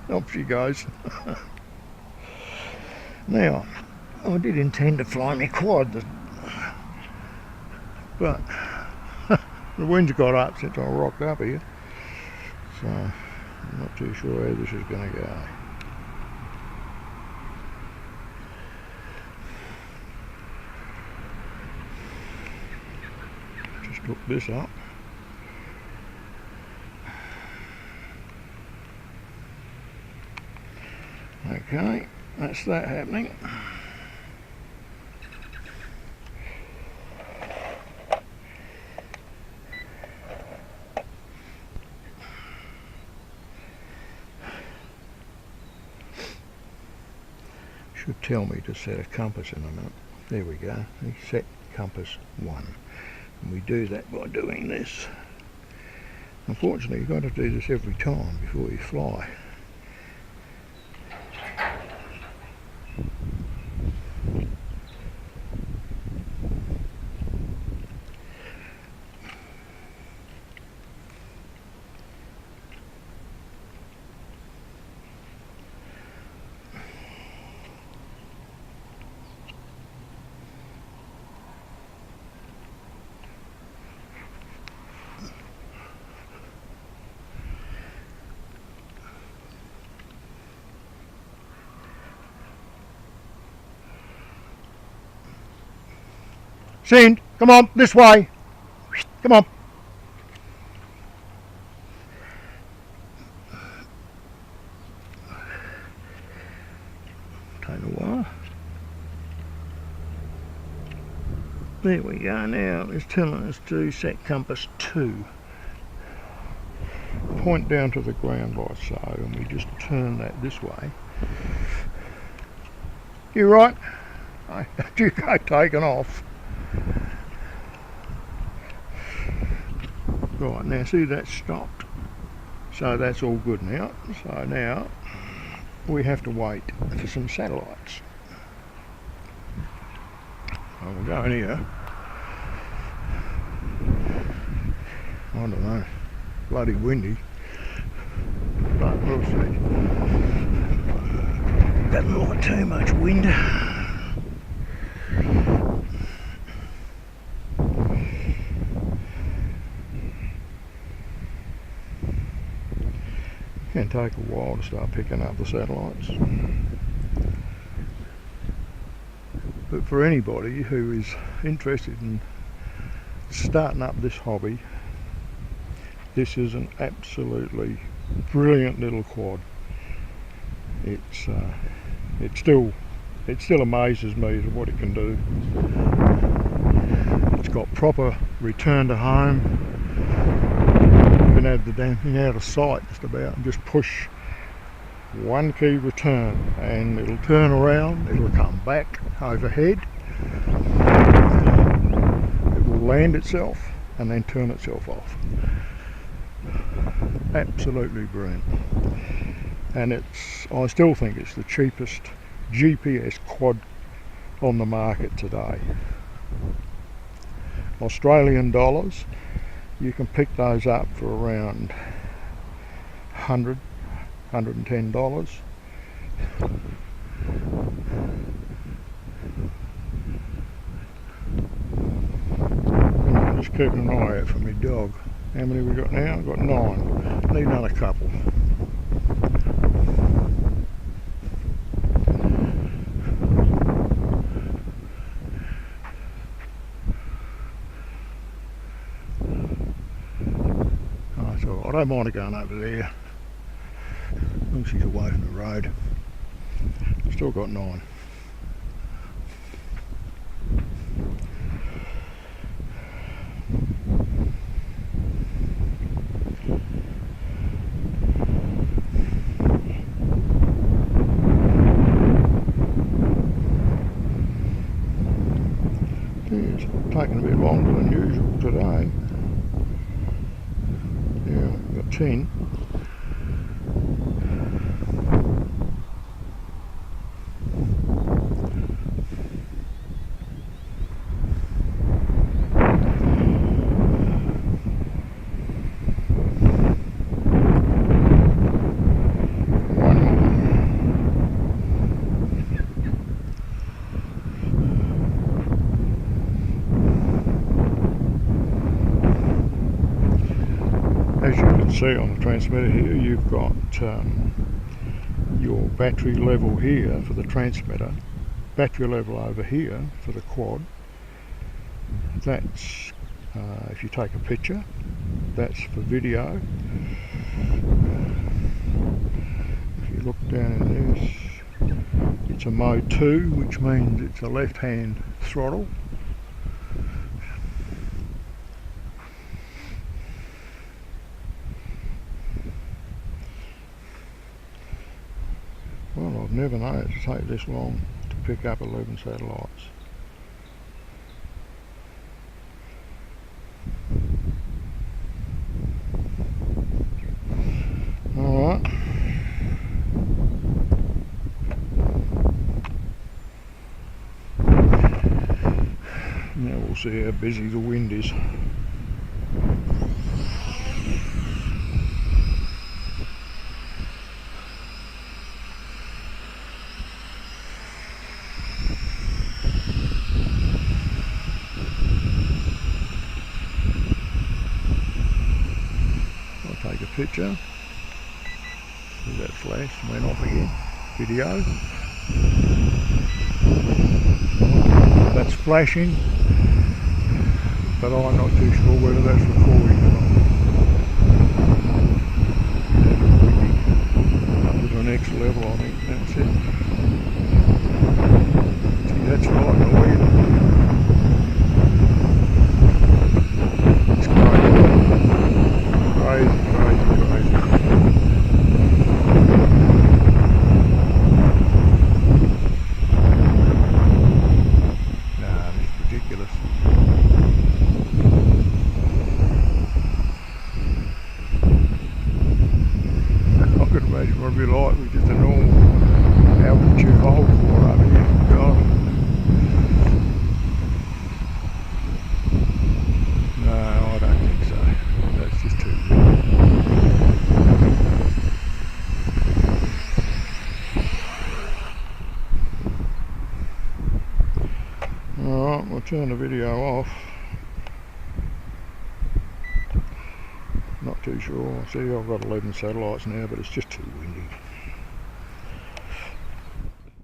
Off she goes. Now, I did intend to fly my quad, but the wind's got up since I rocked up here, so I'm not too sure how this is going to go. Just hook this up. Okay, that's that happening. Should tell me to set a compass in a minute. There we go. We set compass 1. And we do that by doing this. Unfortunately, you've got to do this every time before you fly. Send, come on, this way. Come on. Take a while. There we go. Now it's telling us to set compass 2. Point down to the ground like so, and we just turn that this way. You right? You go taking off. Right, now see that's stopped. So that's all good now. So now we have to wait for some satellites. So we'll go in here. I don't know, bloody windy, but we'll see. Doesn't like too much wind. Can take a while to start picking up the satellites, but for anybody who is interested in starting up this hobby, this is an absolutely brilliant little quad. It still amazes me at what it can do. It's got proper return to home. You can have the damn thing out of sight just about and just push one key return and it'll turn around, it'll come back overhead, it will land itself and then turn itself off. Absolutely brilliant. And I still think it's the cheapest GPS quad on the market today. Australian dollars, you can pick those up for around $100, $110. I'm just keeping an eye out for my dog. How many we got now? I've got 9. Need another couple. I don't mind her going over there, as long as she's away from the road. Still got 9. It's taking a bit longer than usual today. Yeah, we've got 10. see on the transmitter here, you've got your battery level here for the transmitter, battery level over here for the quad. That's if you take a picture, that's for video. If you look down in this, it's a mode 2, which means it's a left-hand throttle. Well, I've never known it to take this long to pick up 11 satellites. Alright. Now we'll see how busy the wind is. I'll take a picture. See that flash went off again. Video. That's flashing, but I'm not too sure whether that's recording or not. Up to the next level, I think that's it. See, that's right, the wind. It's crazy, crazy, crazy. Ridiculous. I could imagine what it'd be like with just a normal altitude hole for over here. God. No, I don't think so. That's just too big. Alright, we'll turn the video off. Not too sure. See, I've got 11 satellites now, but it's just too windy.